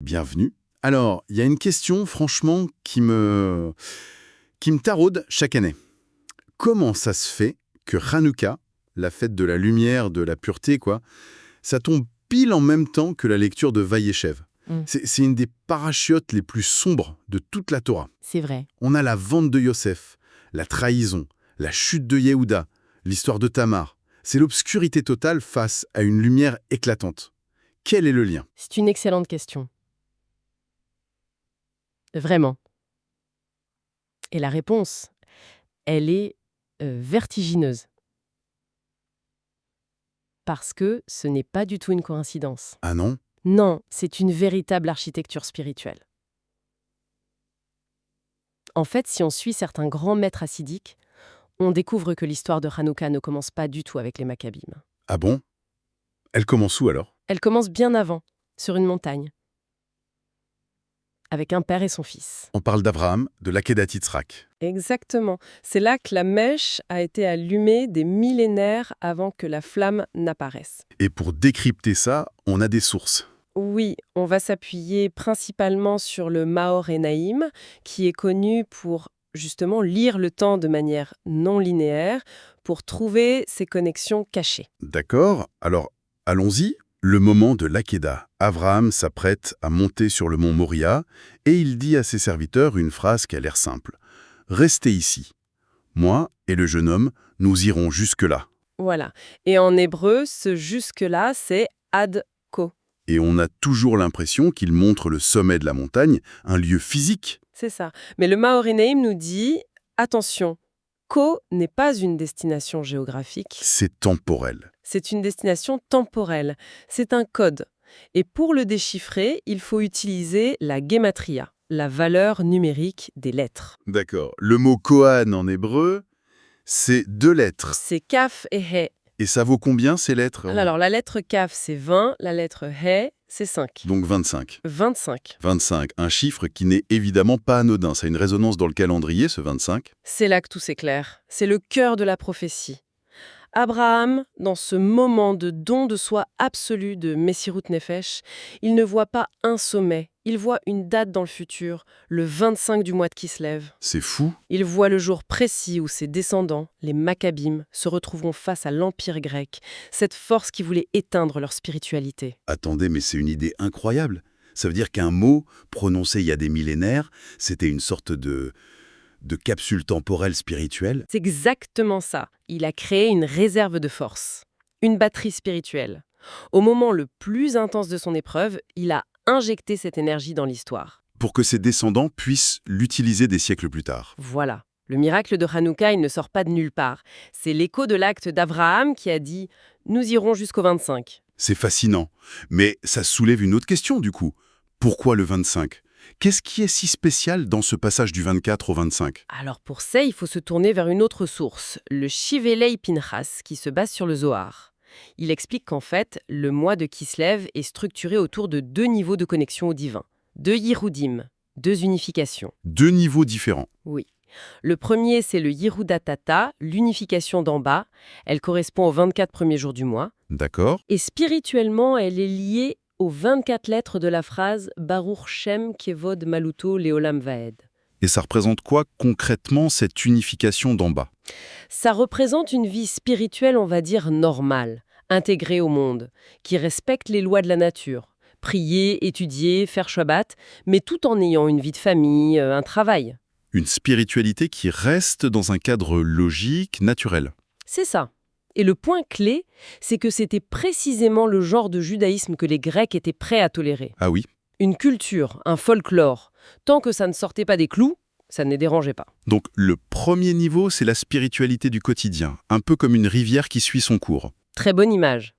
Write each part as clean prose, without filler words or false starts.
Bienvenue. Alors, il y a une question, franchement, qui me taraude chaque année. Comment ça se fait que Hanouka, la fête de la lumière, de la pureté, quoi, ça tombe pile en même temps que la lecture de Vaïechev? C'est une des parachiotes les plus sombres de toute la Torah. C'est vrai. On a la vente de Yosef, la trahison, la chute de Yehuda, l'histoire de Tamar. C'est l'obscurité totale face à une lumière éclatante. Quel est le lien? C'est une excellente question. Vraiment. Et la réponse, elle est vertigineuse. Parce que ce n'est pas du tout une coïncidence. Ah non? Non, c'est une véritable architecture spirituelle. En fait, si on suit certains grands maîtres hassidiques, on découvre que l'histoire de Hanouka ne commence pas du tout avec les Maccabim. Ah bon? Elle commence où alors? Elle commence bien avant, sur une montagne, avec un père et son fils. On parle d'Abraham, de l'Akedat Yitzhak. Exactement. C'est là que la mèche a été allumée des millénaires avant que la flamme n'apparaisse. Et pour décrypter ça, on a des sources. Oui, on va s'appuyer principalement sur le Maor Enaim, qui est connu pour justement lire le temps de manière non linéaire, pour trouver ces connexions cachées. D'accord, alors allons-y. Le moment de l'Akedah. Abraham s'apprête à monter sur le mont Moria et il dit à ses serviteurs une phrase qui a l'air simple. « Restez ici. Moi et le jeune homme, nous irons jusque-là. Voilà. Et en hébreu, ce jusque-là, c'est ad ko. » Et on a toujours l'impression qu'il montre le sommet de la montagne, un lieu physique. C'est ça. Mais le Maor Enaim nous dit attention, Ko n'est pas une destination géographique. C'est temporel. C'est une destination temporelle. C'est un code. Et pour le déchiffrer, il faut utiliser la gematria, la valeur numérique des lettres. D'accord. Le mot Kohan en hébreu, c'est 2 lettres. C'est kaf et he. Et ça vaut combien ces lettres? Alors la lettre kaf, c'est 20, la lettre he, c'est 5. Donc 25. 25. 25, un chiffre qui n'est évidemment pas anodin. Ça a une résonance dans le calendrier, ce 25. C'est là que tout s'éclaire. C'est le cœur de la prophétie. Abraham, dans ce moment de don de soi absolu de Messirut Nefesh, il ne voit pas un sommet, il voit une date dans le futur, le 25 du mois de Kislev. C'est fou. Il voit le jour précis où ses descendants, les Maccabim, se retrouveront face à l'Empire grec, cette force qui voulait éteindre leur spiritualité. Attendez, mais c'est une idée incroyable. Ça veut dire qu'un mot, prononcé il y a des millénaires, c'était une sorte de capsule temporelle spirituelle. C'est exactement ça. Il a créé une réserve de force, une batterie spirituelle. Au moment le plus intense de son épreuve, il a injecté cette énergie dans l'histoire. Pour que ses descendants puissent l'utiliser des siècles plus tard. Voilà. Le miracle de Hanouka, il ne sort pas de nulle part. C'est l'écho de l'acte d'Abraham qui a dit « Nous irons jusqu'au 25 ». C'est fascinant. Mais ça soulève une autre question du coup. Pourquoi le 25 ? Qu'est-ce qui est si spécial dans ce passage du 24 au 25 ? Alors pour ça, il faut se tourner vers une autre source, le Shivelei Pinchas, qui se base sur le Zohar. Il explique qu'en fait, le mois de Kislev est structuré autour de 2 niveaux de connexion au divin. 2 Yirudim, 2 unifications. 2 niveaux différents. Oui. Le premier, c'est le Yirudatata, l'unification d'en bas. Elle correspond aux 24 premiers jours du mois. D'accord. Et spirituellement, elle est liée aux 24 lettres de la phrase Baruch Shem Kevod Maluto Leolam Vaed. Et ça représente quoi concrètement cette unification d'en bas ? Ça représente une vie spirituelle, on va dire, normale, intégrée au monde, qui respecte les lois de la nature. Prier, étudier, faire Shabbat, mais tout en ayant une vie de famille, un travail. Une spiritualité qui reste dans un cadre logique, naturel. C'est ça. Et le point clé, c'est que c'était précisément le genre de judaïsme que les Grecs étaient prêts à tolérer. Ah oui ? Une culture, un folklore. Tant que ça ne sortait pas des clous, ça ne les dérangeait pas. Donc le premier niveau, c'est la spiritualité du quotidien, un peu comme une rivière qui suit son cours. Très bonne image.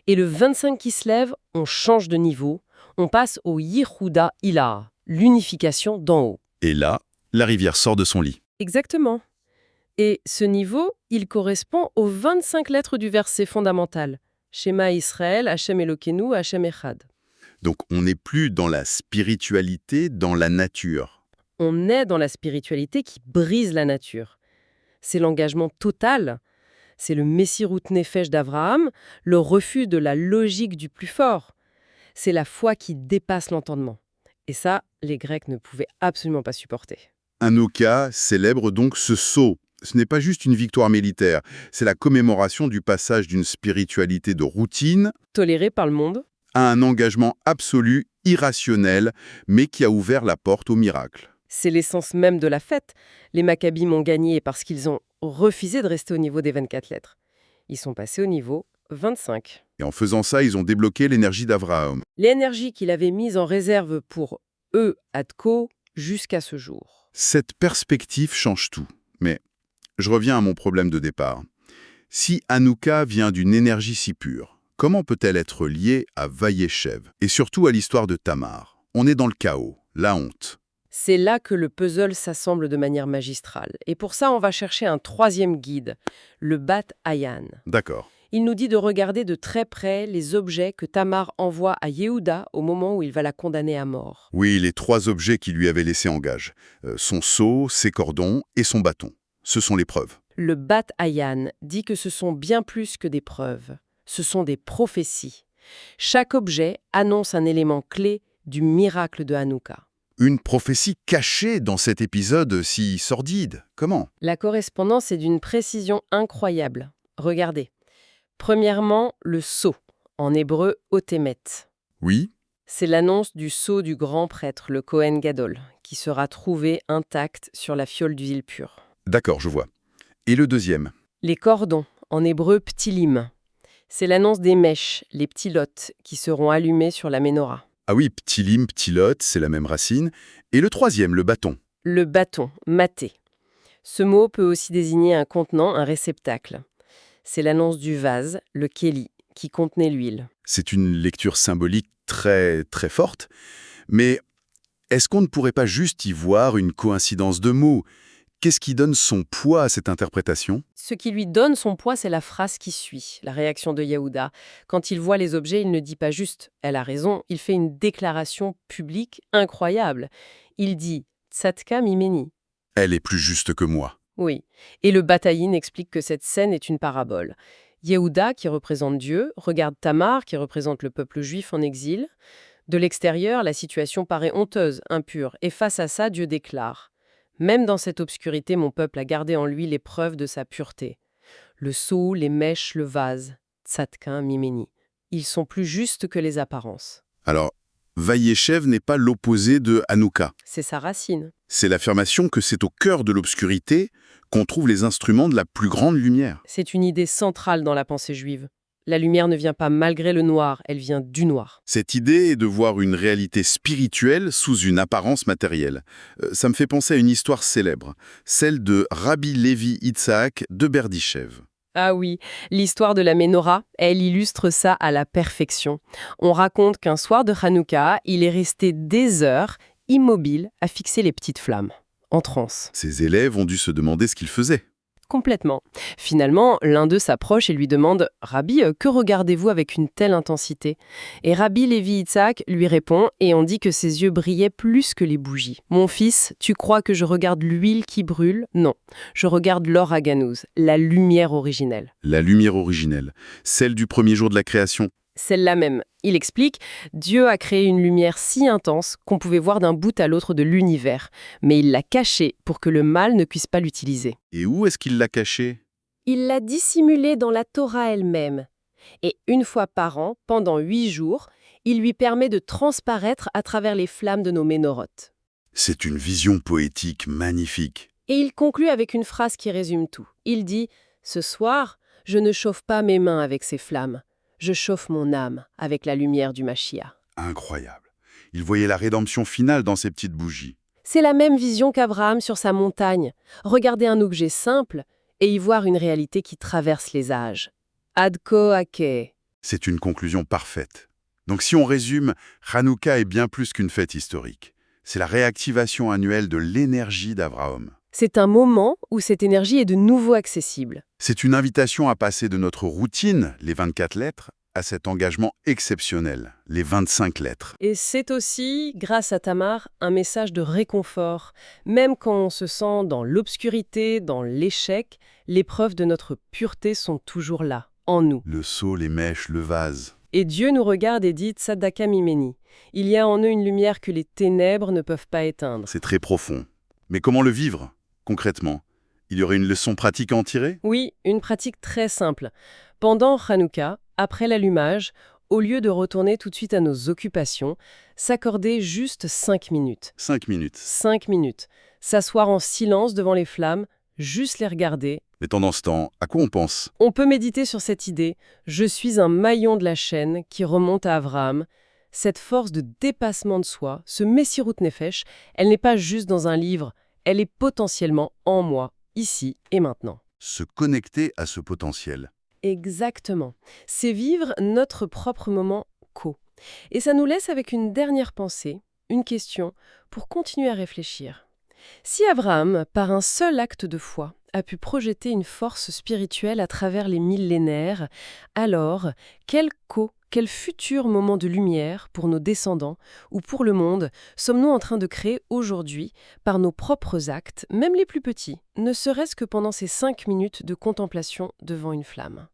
Et le 25 qui se lève, on change de niveau. On passe au Yihuda Ilah, l'unification d'en haut. Et là, la rivière sort de son lit. Exactement. Et ce niveau, il correspond aux 25 lettres du verset fondamental. Shema Israël, Hachem Elokeinu, Hachem Echad. Donc on n'est plus dans la spiritualité, dans la nature. On est dans la spiritualité qui brise la nature. C'est l'engagement total. C'est le Messirut Nefesh d'Abraham, le refus de la logique du plus fort. C'est la foi qui dépasse l'entendement. Et ça, les Grecs ne pouvaient absolument pas supporter. Hanouka célèbre donc ce saut. Ce n'est pas juste une victoire militaire, c'est la commémoration du passage d'une spiritualité de routine Toléré par le monde, à un engagement absolu, irrationnel, mais qui a ouvert la porte au miracle. c'est l'essence même de la fête. Les Maccabim ont gagné parce qu'ils ont refusé de rester au niveau des 24 lettres. Ils sont passés au niveau 25. Et en faisant ça, ils ont débloqué l'énergie d'Abraham. L'énergie qu'il avait mise en réserve pour eux, Adko, jusqu'à ce jour. Cette perspective change tout. Mais je reviens à mon problème de départ. Si Hanouka vient d'une énergie si pure, comment peut-elle être liée à Vayeshev et surtout à l'histoire de Tamar? On est dans le chaos, la honte. C'est là que le puzzle s'assemble de manière magistrale. Et pour ça, on va chercher un troisième guide, le Bat Ayan. D'accord. Il nous dit de regarder de très près les objets que Tamar envoie à Yehuda au moment où il va la condamner à mort. Oui, les 3 objets qu'il lui avait laissés en gage. Son seau, ses cordons et son bâton. Ce sont les preuves. Le Bat Ayan dit que ce sont bien plus que des preuves. Ce sont des prophéties. Chaque objet annonce un élément clé du miracle de Hanouka. Une prophétie cachée dans cet épisode si sordide. Comment? La correspondance est d'une précision incroyable. Regardez. Premièrement, le sceau, en hébreu otémet. Oui, C'est l'annonce du sceau du grand prêtre, le Kohen Gadol, qui sera trouvé intact sur la fiole d'huile pure. d'accord, je vois. Et le deuxième? Les cordons, en hébreu ptilim. C'est l'annonce des mèches, les ptilotes, qui seront allumés sur la ménorah. Ah oui, ptilim, ptilote, c'est la même racine. Et le troisième, le bâton. Le bâton, maté. Ce mot peut aussi désigner un contenant, un réceptacle. C'est l'annonce du vase, le kéli, qui contenait l'huile. C'est une lecture symbolique très, très forte. Mais est-ce qu'on ne pourrait pas juste y voir une coïncidence de mots? Qu'est-ce qui donne son poids à cette interprétation? Ce qui lui donne son poids, c'est la phrase qui suit, la réaction de Yehuda. Quand il voit les objets, il ne dit pas juste « elle a raison », il fait une déclaration publique incroyable. Il dit « Tzatka mimeni ». Elle est plus juste que moi. Oui, et le Bataïn explique que cette scène est une parabole. Yehuda, qui représente Dieu, regarde Tamar, qui représente le peuple juif en exil. De l'extérieur, la situation paraît honteuse, impure, et face à ça, Dieu déclare « Même dans cette obscurité, mon peuple a gardé en lui les preuves de sa pureté. Le sceau, les mèches, le vase, Tzadkin, Mimeni. Ils sont plus justes que les apparences. » Alors, Vayeshev n'est pas l'opposé de Hanouka. C'est sa racine. C'est l'affirmation que c'est au cœur de l'obscurité qu'on trouve les instruments de la plus grande lumière. C'est une idée centrale dans la pensée juive. La lumière ne vient pas malgré le noir, elle vient du noir. Cette idée est de voir une réalité spirituelle sous une apparence matérielle. Ça me fait penser à une histoire célèbre, celle de Rabbi Levi Yitzhak de Berdichev. Ah oui, l'histoire de la Ménorah, elle illustre ça à la perfection. On raconte qu'un soir de Hanouka, il est resté des heures, immobile, à fixer les petites flammes, en transe. Ses élèves ont dû se demander ce qu'il faisait. Complètement. Finalement, l'un d'eux s'approche et lui demande « Rabbi, que regardez-vous avec une telle intensité ?» Et Rabbi Levi Yitzhak lui répond et on dit que ses yeux brillaient plus que les bougies. « Mon fils, tu crois que je regarde l'huile qui brûle ? Non, je regarde l'or à ganouz, la lumière originelle. » La lumière originelle, celle du premier jour de la création. Celle-là même. Il explique « Dieu a créé une lumière si intense qu'on pouvait voir d'un bout à l'autre de l'univers, mais il l'a cachée pour que le mal ne puisse pas l'utiliser. » Et où est-ce qu'il l'a cachée? Il l'a dissimulée dans la Torah elle-même. Et une fois par an, pendant 8 jours, il lui permet de transparaître à travers les flammes de nos ménorotes. C'est une vision poétique magnifique. Et il conclut avec une phrase qui résume tout. Il dit « Ce soir, je ne chauffe pas mes mains avec ces flammes. Je chauffe mon âme avec la lumière du Mashiach. » Incroyable. Il voyait la rédemption finale dans ces petites bougies. C'est la même vision qu'Abraham sur sa montagne. Regarder un objet simple et y voir une réalité qui traverse les âges. Adko Ake. C'est une conclusion parfaite. Donc si on résume, Hanouka est bien plus qu'une fête historique. C'est la réactivation annuelle de l'énergie d'Abraham. C'est un moment où cette énergie est de nouveau accessible. C'est une invitation à passer de notre routine, les 24 lettres, à cet engagement exceptionnel, les 25 lettres. Et c'est aussi, grâce à Tamar, un message de réconfort. Même quand on se sent dans l'obscurité, dans l'échec, les preuves de notre pureté sont toujours là, en nous. Le seau, les mèches, le vase. Et Dieu nous regarde et dit Tzedaka Mimeni. Il y a en eux une lumière que les ténèbres ne peuvent pas éteindre. C'est très profond. Mais comment le vivre, concrètement? Il y aurait une leçon pratique à en tirer? Oui, une pratique très simple. Pendant Hanouka, après l'allumage, au lieu de retourner tout de suite à nos occupations, s'accorder juste 5 minutes. 5 minutes. 5 minutes. S'asseoir en silence devant les flammes, juste les regarder. Mais pendant ce temps, à quoi on pense? On peut méditer sur cette idée. Je suis un maillon de la chaîne qui remonte à Avraham. Cette force de dépassement de soi, ce Messirut Nefesh, elle n'est pas juste dans un livre, elle est potentiellement en moi, ici et maintenant. Se connecter à ce potentiel. Exactement. C'est vivre notre propre moment co. Et ça nous laisse avec une dernière pensée, une question, pour continuer à réfléchir. Si Abraham, par un seul acte de foi, a pu projeter une force spirituelle à travers les millénaires, alors quel futur moment de lumière pour nos descendants ou pour le monde sommes-nous en train de créer aujourd'hui par nos propres actes, même les plus petits, ne serait-ce que pendant ces 5 minutes de contemplation devant une flamme ?